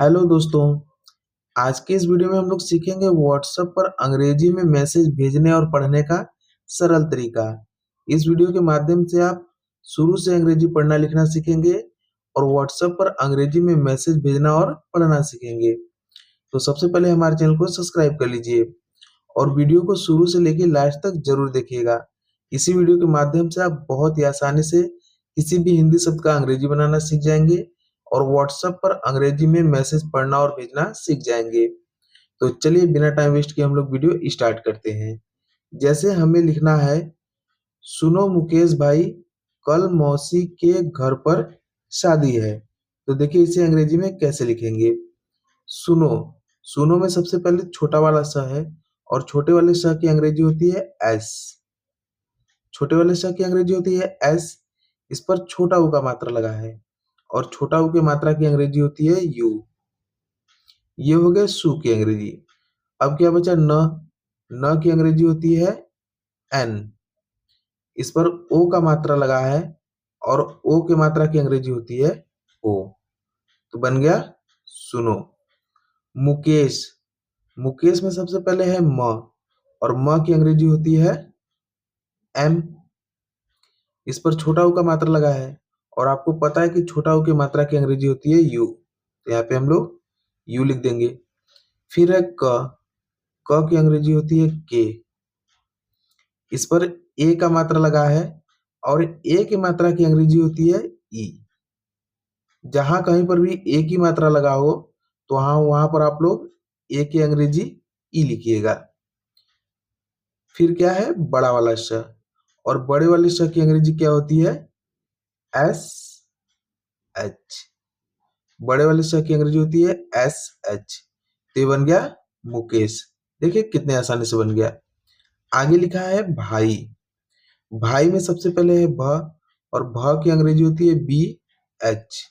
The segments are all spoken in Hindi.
हेलो दोस्तों। आज के इस वीडियो में हम लोग सीखेंगे व्हाट्सएप पर अंग्रेजी में मैसेज भेजने और पढ़ने का सरल तरीका। इस वीडियो के माध्यम से आप शुरू से अंग्रेजी पढ़ना लिखना सीखेंगे और व्हाट्सएप पर अंग्रेजी में मैसेज भेजना और पढ़ना सीखेंगे। तो सबसे पहले हमारे चैनल को सब्सक्राइब कर लीजिए और वीडियो को शुरू से लेकर लास्ट तक जरूर देखिएगा। इसी वीडियो के माध्यम से आप बहुत ही आसानी से किसी भी हिंदी शब्द का अंग्रेजी बनाना सीख जाएंगे और व्हाट्सएप पर अंग्रेजी में मैसेज पढ़ना और भेजना सीख जाएंगे। तो चलिए बिना टाइम वेस्ट किए हम लोग वीडियो स्टार्ट करते हैं। जैसे हमें लिखना है, सुनो मुकेश भाई, कल मौसी के घर पर शादी है। तो देखिए इसे अंग्रेजी में कैसे लिखेंगे। सुनो, सुनो में सबसे पहले छोटा वाला स है और छोटे वाले स की अंग्रेजी होती है एस। छोटे वाले स की अंग्रेजी होती है एस। इस पर छोटा ऊ का मात्रा लगा है और छोटा ऊ की मात्रा की अंग्रेजी होती है यू। ये हो गए सु की अंग्रेजी। अब क्या बचा न। न की अंग्रेजी होती है एन। इस पर ओ का मात्रा लगा है और ओ की मात्रा की अंग्रेजी होती है ओ। तो बन गया सुनो। मुकेश, मुकेश में सबसे पहले है म और म की अंग्रेजी होती है एम। इस पर छोटा ऊ का मात्रा लगा है और आपको पता है कि छोटा ऊ की मात्रा की अंग्रेजी होती है यू। तो यहाँ पे हम लोग यू लिख देंगे। फिर है क। क की अंग्रेजी होती है के। इस पर ए का मात्रा लगा है और ए की मात्रा की अंग्रेजी होती है ई। जहां कहीं पर भी ए की मात्रा लगा हो तो वहां पर आप लोग ए की अंग्रेजी ई लिखिएगा। फिर क्या है बड़ा वाला श और बड़े वाले श की अंग्रेजी क्या होती है एस एच। बड़े वाले श की अंग्रेजी होती है एस एच। तो ये बन गया मुकेश। देखिए कितने आसानी से बन गया। आगे लिखा है भाई। भाई में सबसे पहले है भ और भ की अंग्रेजी होती है बी एच।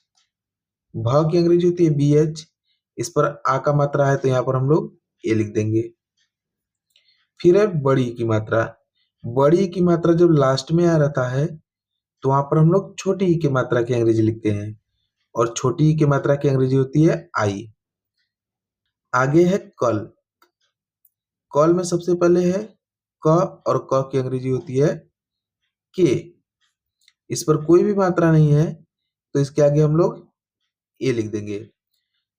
भ की अंग्रेजी होती है बी एच। इस पर आ का मात्रा है तो यहाँ पर हम लोग ए लिख देंगे। फिर है बड़ी की मात्रा। बड़ी की मात्रा जब लास्ट में आ रहता है तो वहां पर हम लोग छोटी ई की मात्रा की अंग्रेजी लिखते हैं और छोटी ई की मात्रा की अंग्रेजी होती है आई। आगे है कल। कल में सबसे पहले है क और क की अंग्रेजी होती है के। इस पर कोई भी मात्रा नहीं है तो इसके आगे हम लोग ए लिख देंगे।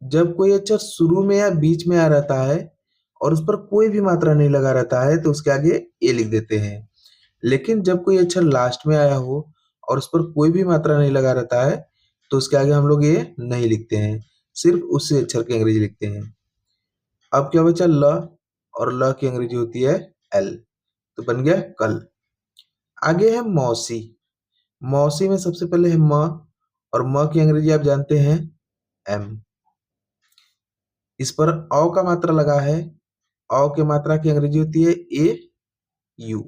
जब कोई अक्षर शुरू में या बीच में आ रहता है और उस पर कोई भी मात्रा नहीं लगा रहता है तो उसके आगे ए लिख देते हैं। लेकिन जब कोई अक्षर लास्ट में आया हो और उस पर कोई भी मात्रा नहीं लगा रहता है तो उसके आगे हम लोग ए नहीं लिखते हैं, सिर्फ उसी अक्षर की अंग्रेजी लिखते हैं। अब क्या बचा ल और ल की अंग्रेजी होती है एल। तो बन गया कल। आगे है मौसी। मौसी में सबसे पहले है म और म की अंग्रेजी आप जानते हैं एम। इस पर औ का मात्रा लगा है। औ की मात्रा की अंग्रेजी होती है ए यू।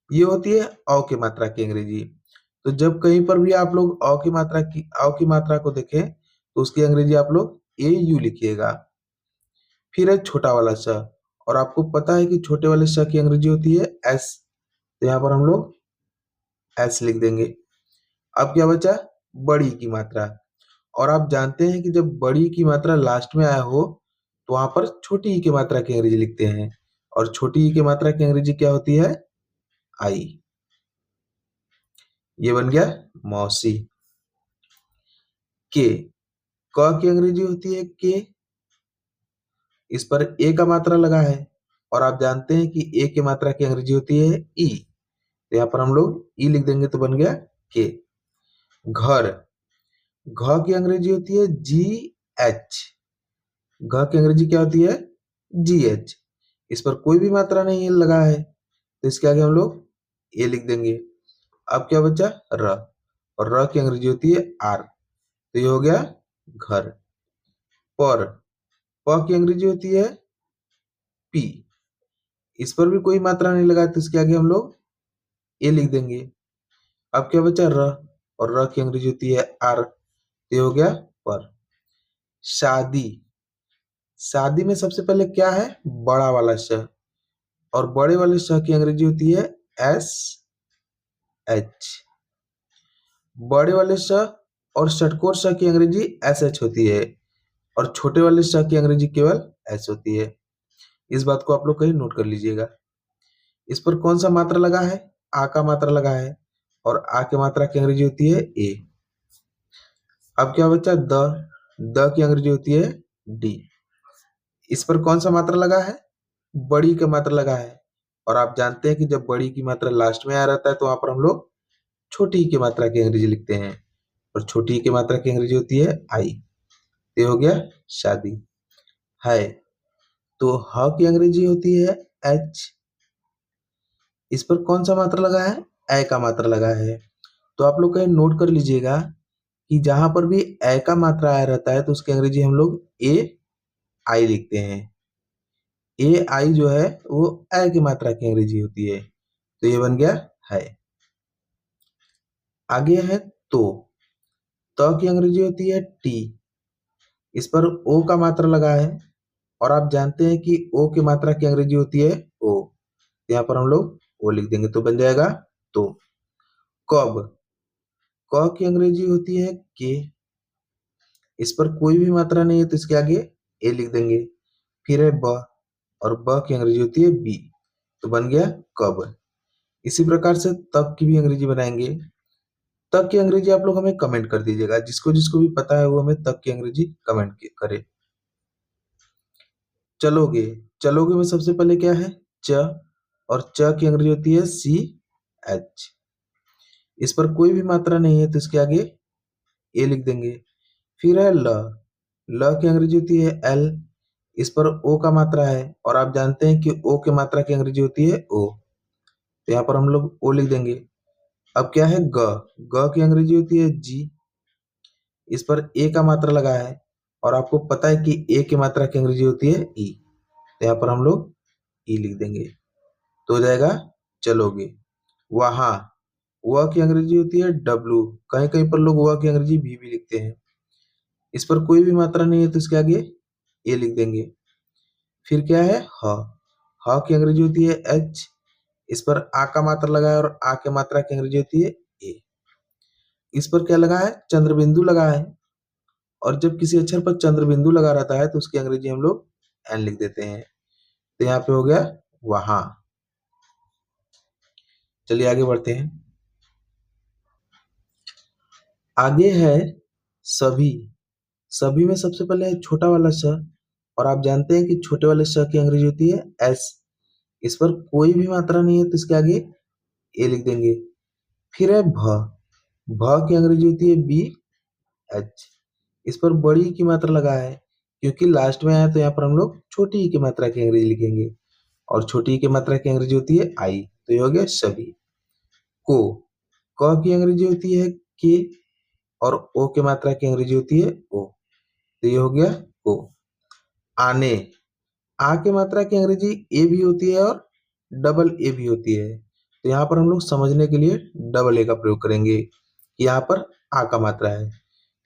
ये होती है औ की मात्रा की अंग्रेजी। तो जब कहीं पर भी आप लोग औ की मात्रा को देखें तो उसकी अंग्रेजी आप लोग ए यू लिखिएगा। फिर है छोटा वाला स और आपको पता है कि छोटे वाले स की अंग्रेजी होती है एस। तो यहाँ पर हम लोग एस लिख देंगे। अब क्या बचा बड़ी की मात्रा। और आप जानते हैं कि जब बड़ी की मात्रा लास्ट में आया हो तो वहां पर छोटी ई की मात्रा की अंग्रेजी लिखते हैं और छोटी ई की मात्रा की अंग्रेजी क्या होती है आई। ये बन गया मौसी। के। क की अंग्रेजी होती है के। इस पर ए का मात्रा लगा है और आप जानते हैं कि ए की मात्रा की अंग्रेजी होती है ई। तो यहाँ पर हम लोग ई लिख देंगे तो बन गया के। घर। घ की अंग्रेजी होती है जी एच। घ की अंग्रेजी क्या होती है जी एच। इस पर कोई भी मात्रा नहीं लगा है तो इसके आगे हम लोग ए लिख देंगे। अब क्या बचा र और र की अंग्रेजी होती है आर। तो ये हो गया घर। पर। प की अंग्रेजी होती है पी। इस पर भी कोई मात्रा नहीं लगा तो इसके आगे हम लोग ए लिख देंगे। अब क्या बचा र और र की अंग्रेजी होती है आर। तो ये हो गया पर। शादी। शादी में सबसे पहले क्या है बड़ा वाला श और बड़े वाले श की अंग्रेजी होती है एस एच। बड़े वाले श और षटकोर श की अंग्रेजी एस एच होती है और छोटे वाले श की अंग्रेजी केवल एस होती है। इस बात को आप लोग कहीं नोट कर लीजिएगा। इस पर कौन सा मात्रा लगा है? आ का मात्रा लगा है और आ की मात्रा की अंग्रेजी होती है ए। अब क्या बचा? द की अंग्रेजी होती है डी। इस पर कौन सा मात्रा लगा है? बड़ी का मात्रा लगा है और आप जानते हैं कि जब बड़ी की मात्रा लास्ट में आ रहता है तो वहां पर हम लोग छोटी की मात्रा की अंग्रेजी लिखते हैं और छोटी की मात्रा की अंग्रेजी होती है आई। ये हो गया शादी। है तो ह की अंग्रेजी होती है एच। इस पर कौन सा मात्रा लगा है? ए का मात्रा लगा है। तो आप लोग कहीं नोट कर लीजिएगा कि जहां पर भी ए का मात्रा आया रहता है तो उसकी अंग्रेजी हम लोग ए आई लिखते हैं। ए आई जो है वो ए की मात्रा की अंग्रेजी होती है। तो ये बन गया है। आगे है तो की अंग्रेजी होती है टी। इस पर ओ का मात्रा लगा है और आप जानते हैं कि ओ की मात्रा की अंग्रेजी होती है ओ। यहाँ पर हम लोग ओ लिख देंगे तो बन जाएगा तो। कब क की अंग्रेजी होती है के। इस पर कोई भी मात्रा नहीं है तो इसके आगे ए लिख देंगे। फिर है ब और ब की अंग्रेजी होती है बी तो बन गया कब। इसी प्रकार से तब की भी अंग्रेजी बनाएंगे। तब की अंग्रेजी आप लोग हमें कमेंट कर दीजिएगा, जिसको जिसको भी पता है वो हमें तब की अंग्रेजी कमेंट करे। चलोगे चलोगे में सबसे पहले क्या है? च और च की अंग्रेजी होती है सी एच। इस पर कोई भी मात्रा नहीं है तो इसके आगे ए लिख देंगे। फिर है ल की अंग्रेजी होती है एल। इस पर ओ का मात्रा है और आप जानते हैं कि ओ की मात्रा की अंग्रेजी होती है ओ। तो यहाँ पर हम लोग ओ लिख देंगे। अब क्या है? ग की अंग्रेजी होती है जी। इस पर ए का मात्रा लगा है और आपको पता है कि ए की मात्रा की अंग्रेजी होती है ई। तो यहाँ पर हम लोग ई लिख देंगे तो हो जाएगा चलोगे। वहां वह की अंग्रेजी होती है डब्लू। कहीं कहीं पर लोग वह की अंग्रेजी भी लिखते हैं। इस पर कोई भी मात्रा नहीं है तो इसके आगे ए लिख देंगे। फिर क्या है? ह की अंग्रेजी होती है एच। इस पर आ का मात्रा लगा है और आ की मात्रा की अंग्रेजी होती है ए। इस पर क्या लगा है? चंद्र बिंदु लगा है और जब किसी अक्षर पर चंद्र बिंदु लगा रहता है तो उसकी अंग्रेजी हम लोग एन लिख देते हैं। तो यहाँ पे हो गया वहां। चलिए आगे बढ़ते हैं। आगे है सभी। सभी में सबसे पहले है छोटा वाला स और आप जानते हैं कि छोटे वाले स की अंग्रेजी होती है एस। इस पर कोई भी मात्रा नहीं है तो इसके आगे ए लिख देंगे। फिर है भ की अंग्रेजी होती है बी एच। इस पर बड़ी की मात्रा लगा है क्योंकि लास्ट में आया तो यहाँ पर हम लोग छोटी की मात्रा की अंग्रेजी लिखेंगे और छोटी की मात्रा की अंग्रेजी होती है आई। तो ये हो गया सभी। को क की अंग्रेजी होती है के और ओ की मात्रा की अंग्रेजी होती है ओ। तो ये हो गया को। आने आ की मात्रा की अंग्रेजी ए भी होती है और डबल ए भी होती है। तो यहाँ पर हम लोग समझने के लिए डबल ए का प्रयोग करेंगे। यहाँ पर आ का मात्रा है।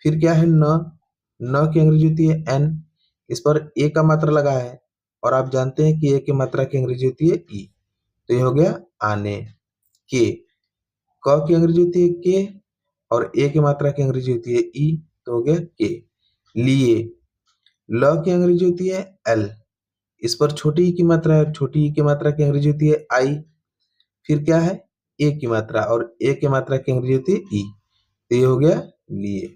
फिर क्या है? न की अंग्रेजी होती है एन। इस पर ए का मात्रा लगा है और आप जानते हैं कि ए की मात्रा की अंग्रेजी होती है ई। तो ये हो गया आने। के क की अंग्रेजी होती है के और ए की मात्रा की अंग्रेजी होती है ई। तो हो गया के। लिए ल की अंग्रेजी होती है एल। इस पर छोटी ई की मात्रा है, छोटी ई की मात्रा की अंग्रेजी होती है आई। फिर क्या है? ए की मात्रा और ए की मात्रा की अंग्रेजी होती है ई। तो ये हो गया लिए।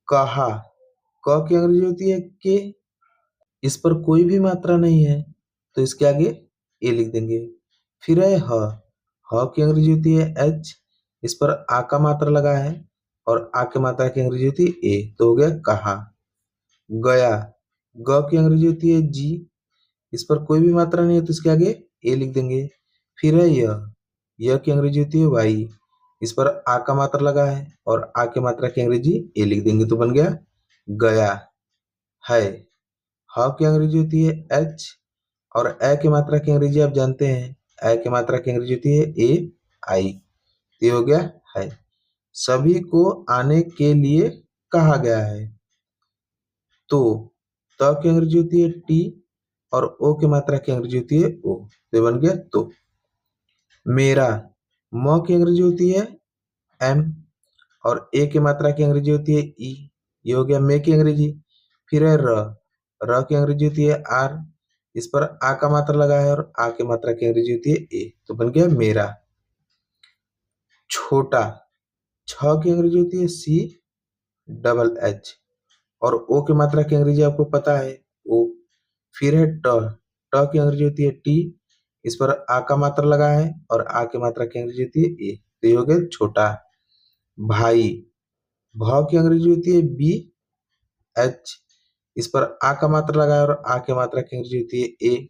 कहा क की अंग्रेजी होती है के। इस पर कोई भी मात्रा नहीं है तो इसके आगे ए लिख देंगे। फिर है ह की अंग्रेजी होती है एच। इस पर आ का मात्रा लगा है और आ की मात्रा की अंग्रेजी होती है ए। तो हो गया कहा। गया ग की अंग्रेजी होती है जी। इस पर कोई भी मात्रा नहीं है तो इसके आगे ए लिख देंगे। फिर है यह की अंग्रेजी होती है वाई। इस पर आ का मात्रा लगा है और आ की मात्रा की अंग्रेजी ए लिख देंगे तो बन गया गया। है ह की अंग्रेजी होती है एच और ए की मात्रा की अंग्रेजी आप जानते हैं। ए की मात्रा की अंग्रेजी होती है ए आई। ये हो गया है। सभी को आने के लिए कहा गया है। तो की अंग्रेजी होती है टी और ओ की मात्रा की अंग्रेजी होती है ओ। तो बन गया तो। मेरा म की अंग्रेजी होती है एम और ए की मात्रा की अंग्रेजी होती है ई। ये हो गया मे की अंग्रेजी। फिर है र की अंग्रेजी होती है आर, इस पर आ का मात्रा लगा है और आ की मात्रा की अंग्रेजी होती है ए, तो बन गया मेरा। छोटा, छ की अंग्रेजी होती है सी डबल एच, और ओ की मात्रा की अंग्रेजी आपको पता है ओ। फिर है ट की अंग्रेजी होती है टी, इस पर आ का मात्रा लगा है और आ की मात्रा की अंग्रेजी होती है ए, तो ये हो गया छोटा। भाई, भ की अंग्रेजी होती है बी एच, इस पर आ का मात्रा लगा है और आ की मात्रा की अंग्रेजी होती है ए।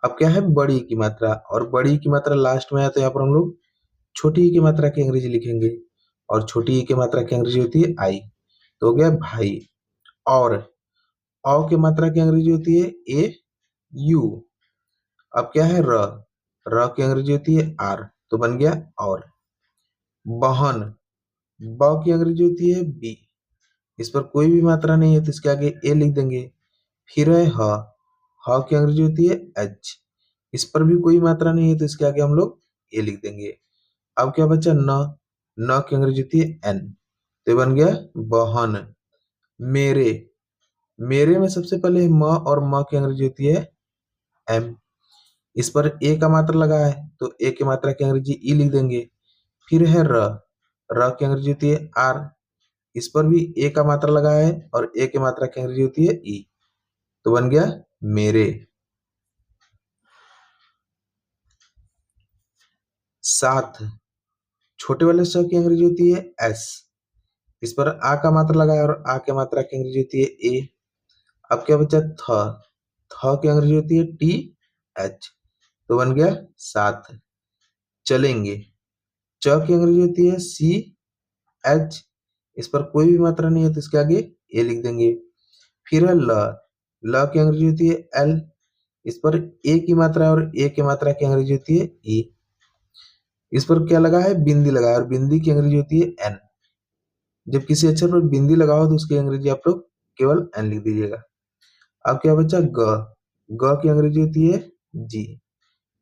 अब क्या है बड़ी की मात्रा, और बड़ी की मात्रा लास्ट में है तो यहाँ पर हम लोग छोटी ई की मात्रा की अंग्रेजी लिखेंगे, और छोटी ई की मात्रा की अंग्रेजी होती है आई, तो हो गया भाई। और औ की मात्रा की अंग्रेजी होती है ए यू। अब क्या है र की अंग्रेजी होती है आर, तो बन गया और। बहन, ब की अंग्रेजी होती है बी, इस पर कोई भी मात्रा नहीं है तो इसके आगे ए लिख देंगे। फिर है ह की अंग्रेजी होती है एच, इस पर भी कोई मात्रा नहीं है तो इसके आगे हम लोग ए लिख देंगे। अब क्या बचा न की अंग्रेजी होती है एन, तो बन गया बहन। मेरे, मेरे में सबसे पहले म और म की अंग्रेजी होती है एम, इस पर ए का मात्रा लगा है तो ए की मात्रा की अंग्रेजी ई लिख देंगे। फिर है र की अंग्रेजी होती है आर, इस पर भी ए का मात्रा लगा है और ए की मात्रा की अंग्रेजी होती है ई, तो बन गया मेरे। साथ, छोटे वाले स की अंग्रेजी होती है एस, इस पर आ का मात्रा लगा है और आ की मात्रा की अंग्रेजी होती है ए। अब क्या बचा थ की अंग्रेजी होती है टी एच, तो बन गया साथ। चलेंगे, च की अंग्रेजी होती है सी एच, इस पर कोई भी मात्रा नहीं है तो इसके आगे ए लिख देंगे। फिर है ल की अंग्रेजी होती है एल, इस पर ए की मात्रा है और ए की मात्रा की अंग्रेजी होती है ई, इस पर क्या लगा है बिंदी लगा है और बिंदी की अंग्रेजी होती है एन। जब किसी अक्षर पर बिंदी लगाओ तो उसकी अंग्रेजी आप लोग केवल एन लिख दीजिएगा। अब क्या बचा की अंग्रेजी होती है जी,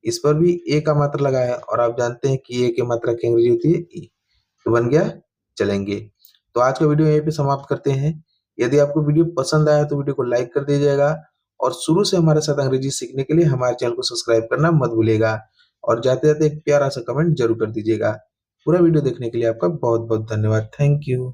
इस पर भी ए का मात्रा लगा है और आप जानते हैं कि ए की मात्रा की अंग्रेजी होती है ई, तो बन गया चलेंगे। तो आज का वीडियो यहीं पे समाप्त करते हैं। यदि आपको वीडियो पसंद आया तो वीडियो को लाइक कर दीजिएगा, और शुरू से हमारे साथ अंग्रेजी सीखने के लिए हमारे चैनल को सब्सक्राइब करना मत भूलिएगा, और जाते जाते एक प्यारा सा कमेंट जरूर कर दीजिएगा। पूरा वीडियो देखने के लिए आपका बहुत बहुत धन्यवाद। Thank you.